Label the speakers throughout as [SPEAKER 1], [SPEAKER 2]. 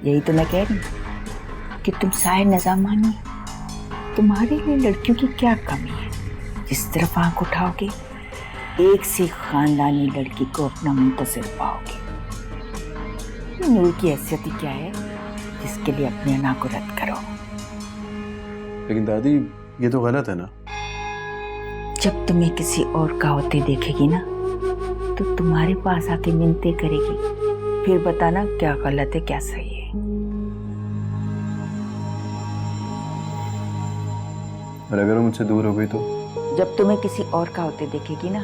[SPEAKER 1] यही तो मैं कह रही हूँ कि तुम साय नज़ामानी, तुम्हारे लिए लड़कियों की क्या कमी है? जिस तरफ आंख उठाओगे एक से खानदानी लड़की को अपना मुंतज़िर पाओगे। नूर की हैसियत ही क्या है जिसके लिए अपने अना को रद्द करो?
[SPEAKER 2] लेकिन दादी ये तो गलत है ना।
[SPEAKER 1] जब तुम्हें किसी और का होते देखेगी ना तो तुम्हारे पास आके मिन्नतें करेगी, फिर बताना क्या गलत है क्या सही है।
[SPEAKER 2] और अगर वो मुझसे दूर हो गई तो?
[SPEAKER 1] जब तुम्हें किसी और का होते देखेगी ना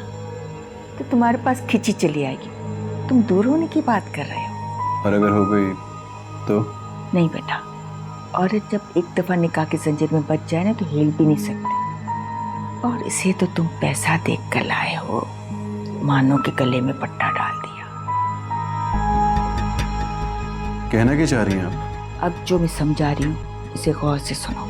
[SPEAKER 1] तो तुम्हारे पास खिंची चली आएगी, तुम दूर होने की बात कर रहे हो।
[SPEAKER 2] और अगर हो गई तो? नहीं
[SPEAKER 1] बेटा, औरत जब एक दफा निकाह की जंजीर में बच जाए ना तो हिल भी नहीं सकती। और इसे तो तुम पैसा देख कर लाए हो, मानो के गले में पट्टा डाल दिया।
[SPEAKER 2] कहना क्या चाह रही हैं आप?
[SPEAKER 1] अब जो मैं समझा रही हूँ इसे गौर से सुनो।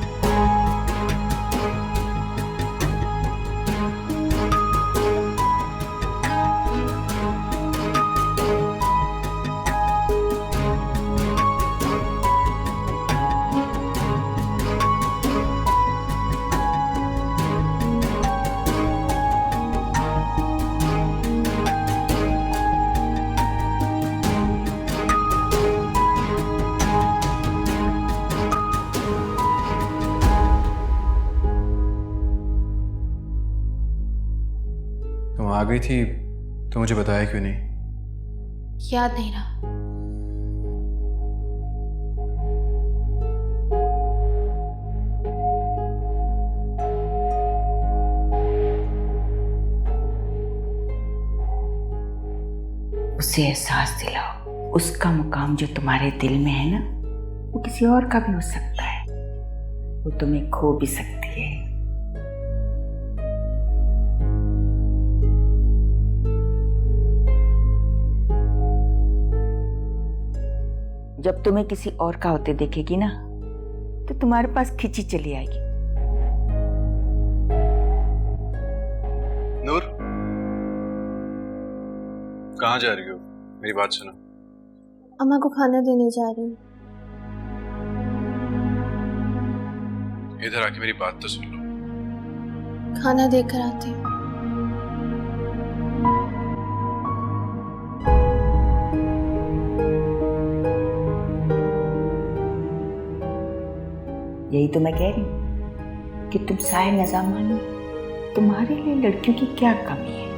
[SPEAKER 2] तुम आ गई थी तो मुझे बताया क्यों नहीं?
[SPEAKER 3] याद नहीं रहा।
[SPEAKER 1] उसे एहसास दिलाओ, उसका मुकाम जो तुम्हारे दिल में है ना वो किसी और का भी हो सकता है, वो तुम्हें खो भी सकती है। जब तुम्हें किसी और का होते देखेगी ना तो तुम्हारे पास खिंची चली आएगी।
[SPEAKER 2] नूर, कहाँ जा रही हो? मेरी बात सुनो।
[SPEAKER 3] अम्मा को खाना देने जा रही हूँ।
[SPEAKER 2] इधर आके मेरी बात तो सुन लो।
[SPEAKER 3] खाना देकर आती हूँ।
[SPEAKER 1] यही तो मैं कह रही हूँ कि तुम साय नज़ामानी, तुम्हारे लिए लड़कियों की क्या कमी है?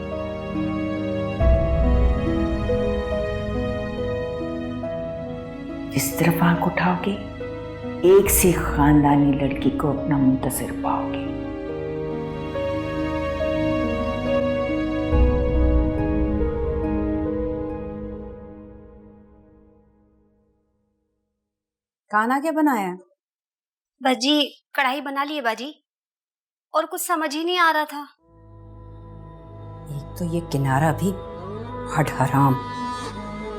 [SPEAKER 1] जिस तरफ आंख उठाओगे एक से खानदानी लड़की को अपना मुंतज़िर पाओगे।
[SPEAKER 4] खाना क्या बनाया है?
[SPEAKER 5] बाजी कढ़ाई बना ली है बाजी, और कुछ समझ ही नहीं आ रहा था।
[SPEAKER 4] एक तो ये किनारा भी हड हराम,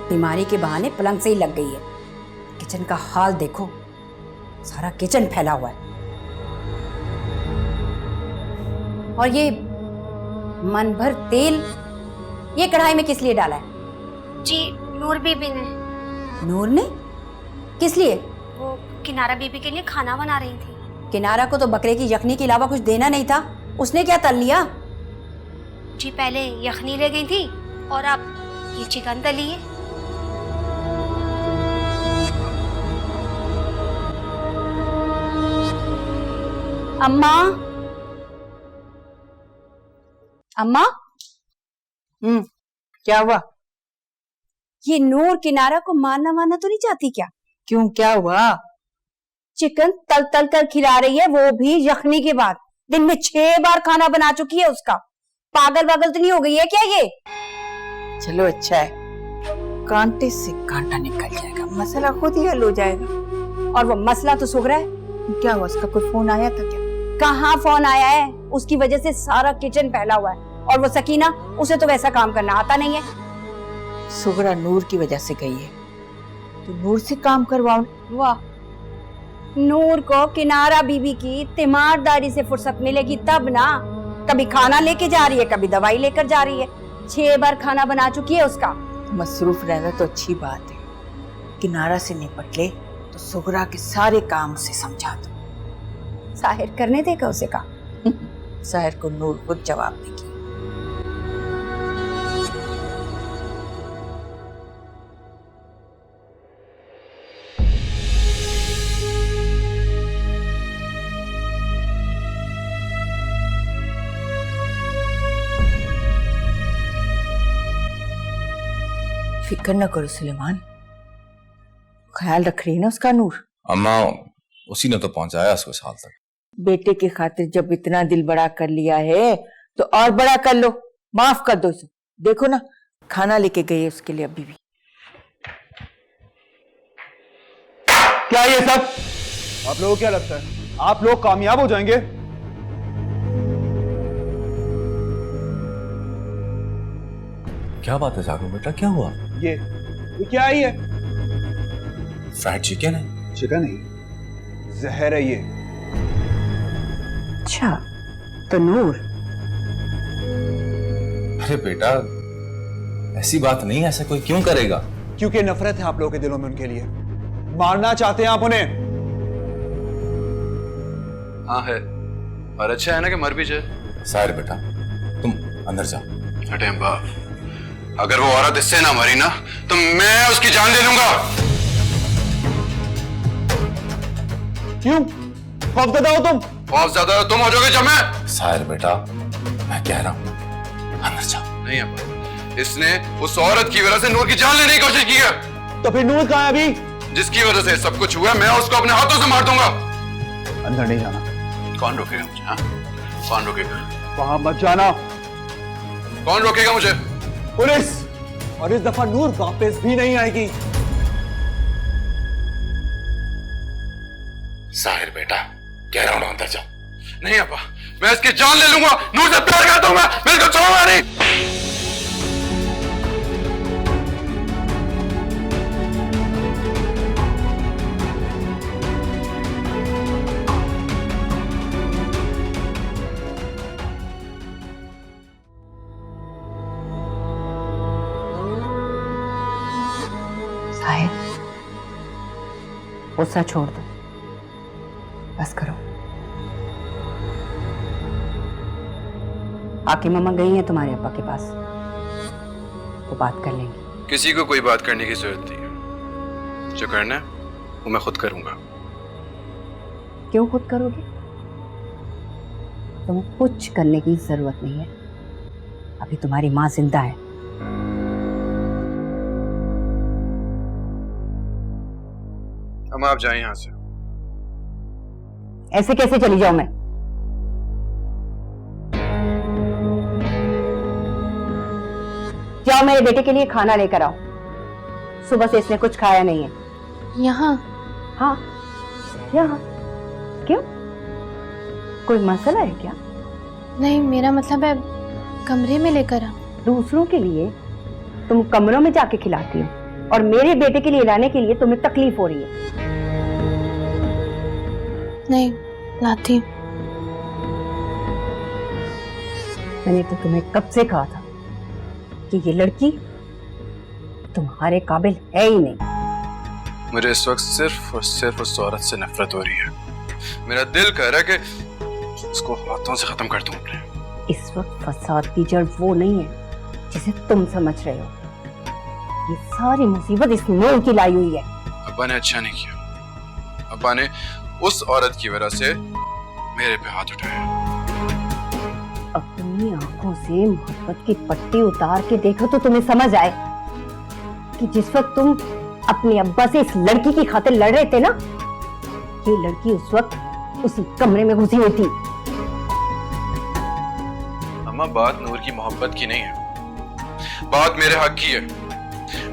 [SPEAKER 4] बीमारी के बहाने पलंग से ही लग गई है। किचन का हाल देखो, सारा किचन फैला हुआ है। और ये मन भर तेल ये कढ़ाई में किस लिए डाला है?
[SPEAKER 5] जी नूर बीबी ने।
[SPEAKER 4] नूर ने? किस लिए?
[SPEAKER 5] वो किनारा बीबी के लिए खाना बना रही थी।
[SPEAKER 4] किनारा को तो बकरे की यखनी के अलावा कुछ देना नहीं था, उसने क्या तल लिया?
[SPEAKER 5] जी पहले यखनी ले गई थी और अब ये चिकन तली है।
[SPEAKER 4] अम्मा, अम्मा,
[SPEAKER 1] क्या हुआ?
[SPEAKER 4] ये नूर किनारा को मारना वारना तो नहीं चाहती क्या?
[SPEAKER 1] क्यों, क्या हुआ?
[SPEAKER 4] चिकन तल तल कर खिला रही है, वो भी यखनी के बाद। दिन में 6 बार खाना बना चुकी है उसका। पागल वागल तो नहीं हो गई है क्या ये?
[SPEAKER 1] चलो अच्छा है, कांटे से कांटा निकल जाएगा, मसला खुद ही हल हो जाएगा।
[SPEAKER 4] और वो मसला तो सुगरा है।
[SPEAKER 1] क्या हुआ, उसका कोई फोन आया था क्या?
[SPEAKER 4] कहाँ फोन आया है, उसकी वजह से सारा किचन फैला हुआ है। और वो सकीना, उसे तो वैसा काम करना आता नहीं है।
[SPEAKER 1] सुगरा नूर की वजह से गई है तो नूर से काम करवाओ।
[SPEAKER 4] वाह, नूर को किनारा बीबी की तीमारदारी से फुर्सत मिलेगी तब ना। कभी खाना लेके जा रही है, कभी दवाई लेकर जा रही है। 6 बार खाना बना चुकी है उसका।
[SPEAKER 1] मसरूफ रहना तो अच्छी बात है, किनारा से निपट ले तो सुगरा के सारे काम उसे समझा दो।
[SPEAKER 4] जाहिर करने देगा उसे काम।
[SPEAKER 1] साहिर को नूर खुद जवाब देगी। फिक्र न करो सुलेमान, ख्याल रख रही है ना उसका नूर।
[SPEAKER 6] अम्मा, उसी ने तो पहुंचाया उसको इस हाल तक।
[SPEAKER 1] बेटे की खातिर जब इतना दिल बड़ा कर लिया है तो और बड़ा कर लो, माफ कर दो इसे। देखो ना, खाना लेके गई है उसके लिए अभी भी।
[SPEAKER 7] क्या ये सब? आप लोगों को क्या लगता है आप लोग कामयाब हो जाएंगे?
[SPEAKER 6] क्या बात है जागो बेटा, क्या हुआ?
[SPEAKER 7] ये क्या है? ये
[SPEAKER 6] फ्राइड चिकन है।
[SPEAKER 7] चिकन है, जहर है ये।
[SPEAKER 4] अच्छा तो नूर।
[SPEAKER 6] अरे बेटा, ऐसी बात नहीं, ऐसा कोई क्यों करेगा?
[SPEAKER 7] क्योंकि नफरत है आप लोगों के दिलों में उनके लिए, मारना चाहते हैं आप उन्हें।
[SPEAKER 2] हाँ है, और अच्छा है ना कि मर भी जाए।
[SPEAKER 6] साहिर बेटा, तुम अंदर जाओ।
[SPEAKER 2] हटे बाप, अगर वो औरत इससे ना मरी ना तो मैं उसकी जान ले लूंगा।
[SPEAKER 7] क्यों खौफजदा हो तुम?
[SPEAKER 2] ज्यादा तुम हो जाओगे जब मैं।
[SPEAKER 6] साहिर बेटा, मैं कह रहा हूं अंदर जाओ।
[SPEAKER 2] नहीं अब्बा, इसने उस औरत की वजह से नूर की जान लेने की कोशिश की है।
[SPEAKER 7] तो फिर नूर कहाँ है अभी?
[SPEAKER 2] जिसकी वजह से सब कुछ हुआ, मैं उसको अपने हाथों से मार दूंगा।
[SPEAKER 7] अंदर नहीं जाना।
[SPEAKER 2] कौन रोकेगा मुझे? हाँ, कौन रोकेगा?
[SPEAKER 7] वहां मत जाना।
[SPEAKER 2] कौन रोकेगा मुझे?
[SPEAKER 7] पुलिस। और इस दफा नूर वापस भी नहीं आएगी।
[SPEAKER 6] साहिर बेटा, कह रहा हूं अंदर जाओ।
[SPEAKER 2] नहीं अब्बा, मैं इसकी जान ले लूंगा। नूर से प्यार करता हूं मैं इसको छोड़ूंगा नहीं।
[SPEAKER 4] साहिर, गुस्सा छोड़ दो, बस करो। आके मम्मा गई हैं तुम्हारे अब्बा के पास, वो बात कर लेंगी।
[SPEAKER 2] किसी को कोई बात करने की जरूरत नहीं है। जो करना है वो मैं खुद करूंगा।
[SPEAKER 4] क्यों खुद करोगे? तुम्हें कुछ करने की जरूरत नहीं है, अभी तुम्हारी माँ जिंदा है।
[SPEAKER 2] हम आप जाएं यहां से।
[SPEAKER 4] ऐसे कैसे चली जाऊं मैं? जाओ मेरे बेटे के लिए खाना लेकर आओ, सुबह से इसने कुछ खाया नहीं है।
[SPEAKER 3] यहाँ?
[SPEAKER 4] हाँ यहाँ। क्यों, कोई मसला है क्या?
[SPEAKER 3] नहीं, मेरा मतलब है कमरे में लेकर आओ।
[SPEAKER 4] दूसरों के लिए तुम कमरों में जाके खिलाती हो और मेरे बेटे के लिए लाने के लिए तुम्हें तकलीफ हो रही है।
[SPEAKER 3] नहीं लाती।
[SPEAKER 4] मैंने तो तुम्हें कब से कहा था कि ये लड़की तुम्हारे काबिल है ही नहीं।
[SPEAKER 2] मुझे इस वक्त सिर्फ और सिर्फ उस औरत से नफरत हो रही है। मेरा दिल कह रहा है कि उसको हाथों से खत्म कर दूं अपने।
[SPEAKER 4] इस वक्त फसाद की जड़ वो नहीं है जिसे तुम समझ रहे हो। ये सारी मुसीबत इस नूर की लाई हुई है।
[SPEAKER 2] अब्बा ने अच्छा नहीं किया। अब्बा ने उस औरत की वजह से मेरे पे हाथ उठाया।
[SPEAKER 4] अपनी आंखों से मोहब्बत की पट्टी उतार के देखो तो तुम्हें समझ आए कि जिस वक्त तुम अपने अब्बा से इस लड़की की खातिर लड़ रहे थे ना, ये लड़की उस वक्त उसी कमरे में घुसी हुई थी।
[SPEAKER 2] अम्मा, बात नूर की मोहब्बत की नहीं है, बात मेरे हक की है।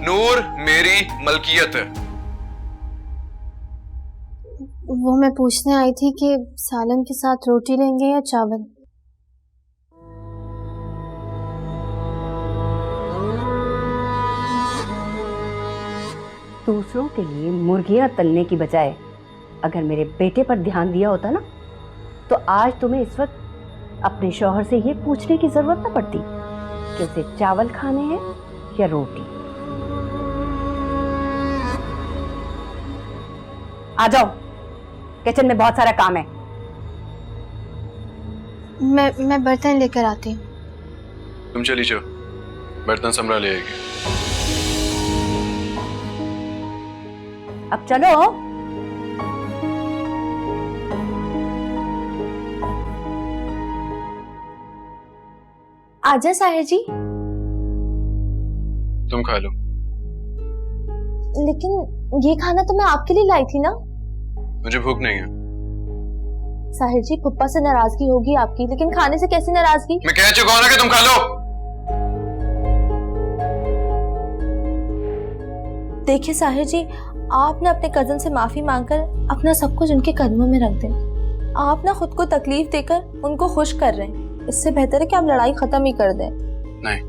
[SPEAKER 2] नूर मेरी मलकियत है।
[SPEAKER 3] वो मैं पूछने आई थी कि सालन के साथ रोटी लेंगे या चावल?
[SPEAKER 4] दूसरों के लिए मुर्गियां तलने की बजाय अगर मेरे बेटे पर ध्यान दिया होता ना, तो आज तुम्हें इस वक्त अपने शौहर से ये पूछने की जरूरत न पड़ती कि उसे चावल खाने हैं या रोटी। आ जाओ, किचन में बहुत सारा काम है।
[SPEAKER 3] मैं बर्तन लेकर आती हूँ।
[SPEAKER 2] तुम चली जाओ, बर्तन समरा ले आएगी।
[SPEAKER 4] अब चलो।
[SPEAKER 3] आजा साहिर जी।
[SPEAKER 2] तुम खा लो।
[SPEAKER 3] लेकिन ये खाना तो मैं आपके लिए लाई थी ना।
[SPEAKER 2] मुझे भूख नहीं है।
[SPEAKER 3] साहिर जी, पप्पा से नाराजगी होगी आपकी, लेकिन खाने से कैसी नाराजगी?
[SPEAKER 2] मैं कह चुका हूं ना कि तुम खा लो।
[SPEAKER 3] देखिए साहिर जी, आप ना अपने कजन से माफी मांगकर अपना सब कुछ उनके कदमों में रख दें। आप ना खुद को तकलीफ देकर उनको खुश कर रहे हैं। इससे बेहतर है कि आप लड़ाई खत्म ही कर दें।
[SPEAKER 2] नहीं,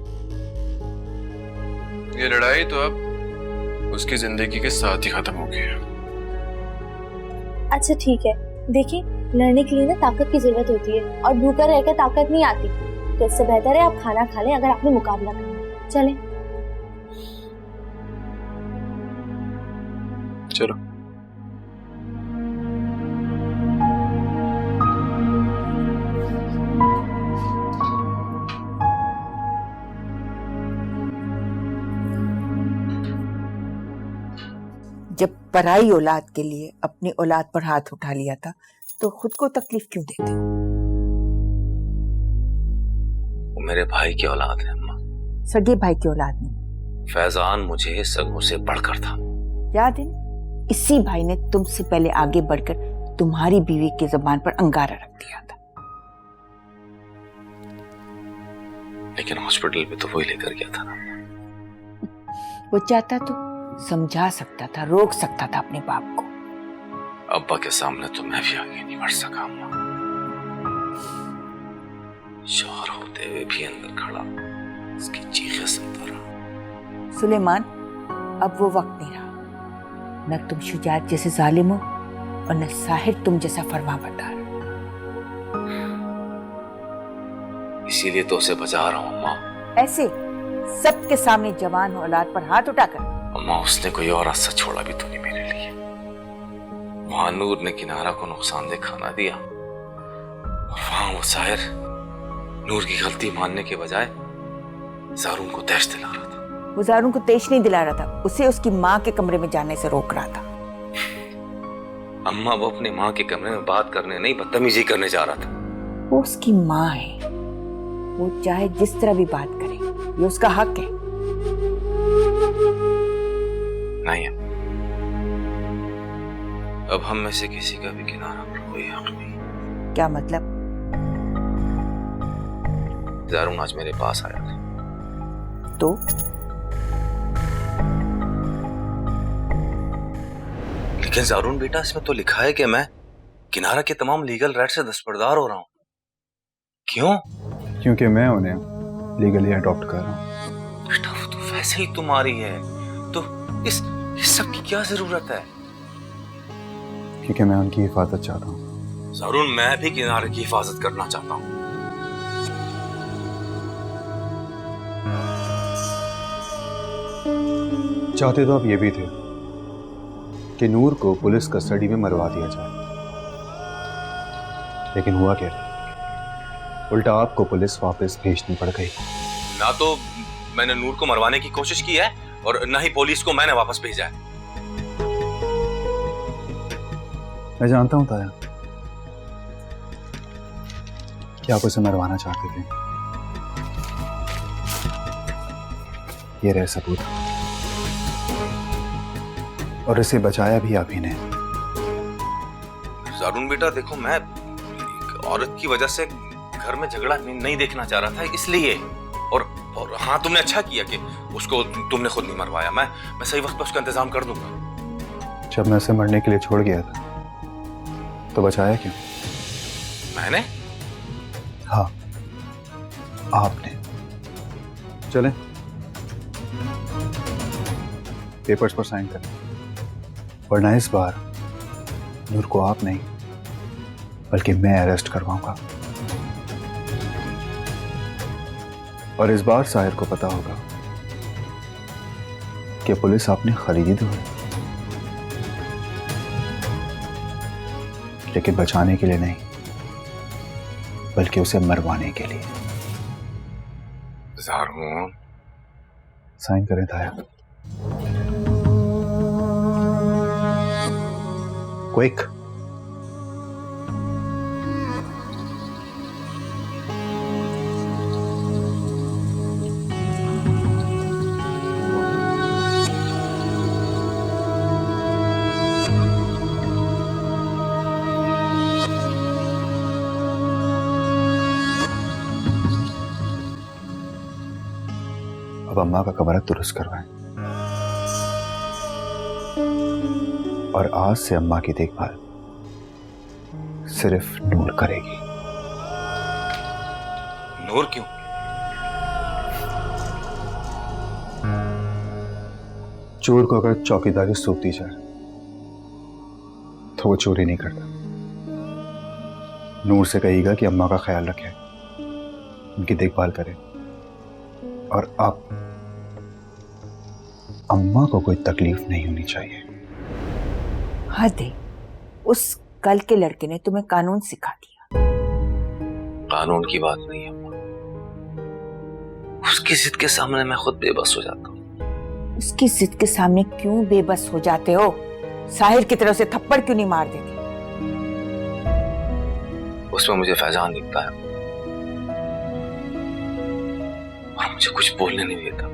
[SPEAKER 2] ये लड़ाई तो अब उसकी जिंदगी के साथ ही खत्म हो गई है।
[SPEAKER 3] अच्छा ठीक है, देखिए लड़ने के लिए ना ताकत की जरूरत होती है और भूखा रहकर ताकत नहीं आती। तो इससे बेहतर है आप खाना खा लें अगर आपने मुकाबला करना है। चलें।
[SPEAKER 2] चलो।
[SPEAKER 1] जब पराई औलाद के लिए अपनी औलाद पर हाथ उठा लिया था तो खुद को तकलीफ क्यों देते हो?
[SPEAKER 6] वो मेरे भाई की औलाद है अम्मा।
[SPEAKER 1] सगे भाई की औलाद नहीं।
[SPEAKER 6] फैजान मुझे सगों से बढ़कर था।
[SPEAKER 1] याद है, इसी भाई ने तुमसे पहले आगे बढ़कर तुम्हारी बीवी की जुबान पर अंगारा रख दिया था।
[SPEAKER 6] लेकिन हॉस्पिटल में तो वही लेकर गया था ना।
[SPEAKER 1] वो चाहता तो समझा सकता था, रोक सकता था अपने बाप को।
[SPEAKER 6] अब्बा के सामने तो मैं भी आगे नहीं बढ़ सका अम्मा। शौहर होते हुए भी अंदर खड़ा उसकी चीखें सुनता रहा।
[SPEAKER 1] सुलेमान, अब वो वक्त नहीं रहा। न तुम शुजात जैसे जालिम हो और न साहिर तुम जैसा फरमाबरदार।
[SPEAKER 6] इसीलिए तो उसे बचा रहा हूँ अम्मा।
[SPEAKER 1] ऐसे सबके सामने जवान औलाद पर हाथ उठाकर?
[SPEAKER 6] अम्मा, उसने कोई और रास्ता छोड़ा भी तो नहीं मेरे लिए। वहां नूर ने किनारा को नुकसानदेह खाना दिया और वहां वो साहिर नूर की गलती मानने के बजाय जारून को तैश दिला रहा था।
[SPEAKER 1] वो जारून को तैश नहीं दिला रहा था, उसे उसकी माँ के कमरे में जाने से रोक रहा था।
[SPEAKER 6] अम्मा, वो अपनी माँ के कमरे में बात करने नहीं बदतमीजी करने जा रहा था।
[SPEAKER 1] वो उसकी माँ है, वो चाहे जिस तरह भी बात करे, ये उसका हक है।
[SPEAKER 6] नहीं, अब हम में से किसी का भी किनारा पर कोई हक नहीं।
[SPEAKER 1] क्या मतलब?
[SPEAKER 6] जारून आज मेरे पास आया था
[SPEAKER 1] तो
[SPEAKER 6] लेकिन जारून बेटा, इसमें तो लिखा है कि मैं किनारा के तमाम लीगल राइट से दस्तबरदार हो रहा हूं। क्यों?
[SPEAKER 7] क्योंकि मैं उन्हें लीगली अडॉप्ट कर रहा हूँ।
[SPEAKER 6] बेटा, वो तो फैसले तुम्हारी है, तो इस सब की क्या जरूरत है?
[SPEAKER 7] क्योंकि मैं उनकी हिफाजत चाहता हूँ।
[SPEAKER 6] जारून, मैं भी किनारे की हिफाजत करना चाहता हूँ।
[SPEAKER 7] चाहते तो आप ये भी थे कि नूर को पुलिस कस्टडी में मरवा दिया जाए, लेकिन हुआ क्या? उल्टा आपको पुलिस वापस भेजनी पड़ गई।
[SPEAKER 6] ना तो मैंने नूर को मरवाने की कोशिश की है और ना ही पुलिस को मैंने वापस भेजा है।
[SPEAKER 7] मैं जानता हूं ताया कि आप उसे मरवाना चाहते थे। ये रहे सबूत, और इसे बचाया भी आप ही ने।
[SPEAKER 6] जारून बेटा, देखो, मैं एक औरत की वजह से घर में झगड़ा नहीं देखना चाह रहा था, इसलिए। और हाँ, तुमने अच्छा किया कि उसको तुमने खुद नहीं मरवाया। मैं सही वक्त पर उसका इंतजाम कर दूंगा।
[SPEAKER 7] जब मैं उसे मरने के लिए छोड़ गया था तो बचाया क्यों?
[SPEAKER 6] मैंने?
[SPEAKER 7] हाँ, आपने। चलें, पेपर्स पर साइन करें, वरना इस बार नूर को आप नहीं बल्कि मैं अरेस्ट करवाऊंगा। और इस बार साहिर को पता होगा कि पुलिस आपने खरीदी तो है। लेकिन बचाने के लिए नहीं, बल्कि उसे मरवाने के लिए।
[SPEAKER 6] ज़ारून,
[SPEAKER 7] साइन करें ताया। क्विक। अब अम्मा का कमरा दुरुस्त करवाएं और आज से अम्मा की देखभाल सिर्फ नूर करेगी।
[SPEAKER 6] नूर क्यों?
[SPEAKER 7] चोर को अगर चौकीदारी सौंप दी जाए तो वो चोरी नहीं करता। नूर से कहेगा कि अम्मा का ख्याल रखे, उनकी देखभाल करे, और अब अम्मा को कोई तकलीफ नहीं होनी चाहिए।
[SPEAKER 1] हद है, उस कल के लड़के ने तुम्हें कानून सिखा दिया।
[SPEAKER 6] कानून की बात नहीं है अम्मा, उसकी जिद के सामने मैं खुद बेबस हो जाता हूँ।
[SPEAKER 1] उसकी जिद के सामने क्यों बेबस हो जाते हो? साहिर की तरफ से थप्पड़ क्यों नहीं मार देते?
[SPEAKER 6] उसमें मुझे फैजान दिखता है और मुझे कुछ बोलने नहीं देता।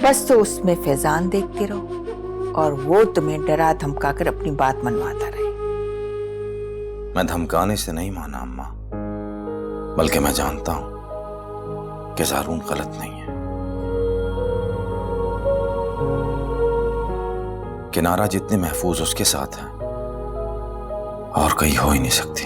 [SPEAKER 1] बस तो उसमें फैजान देखते रहो और वो तुम्हें डरा धमका कर अपनी बात मनवाता रहे।
[SPEAKER 6] मैं धमकाने से नहीं माना अम्मा, बल्कि मैं जानता हूं कि ज़ारून गलत नहीं है। किनारा जितने महफूज उसके साथ है और कहीं हो ही नहीं सकती।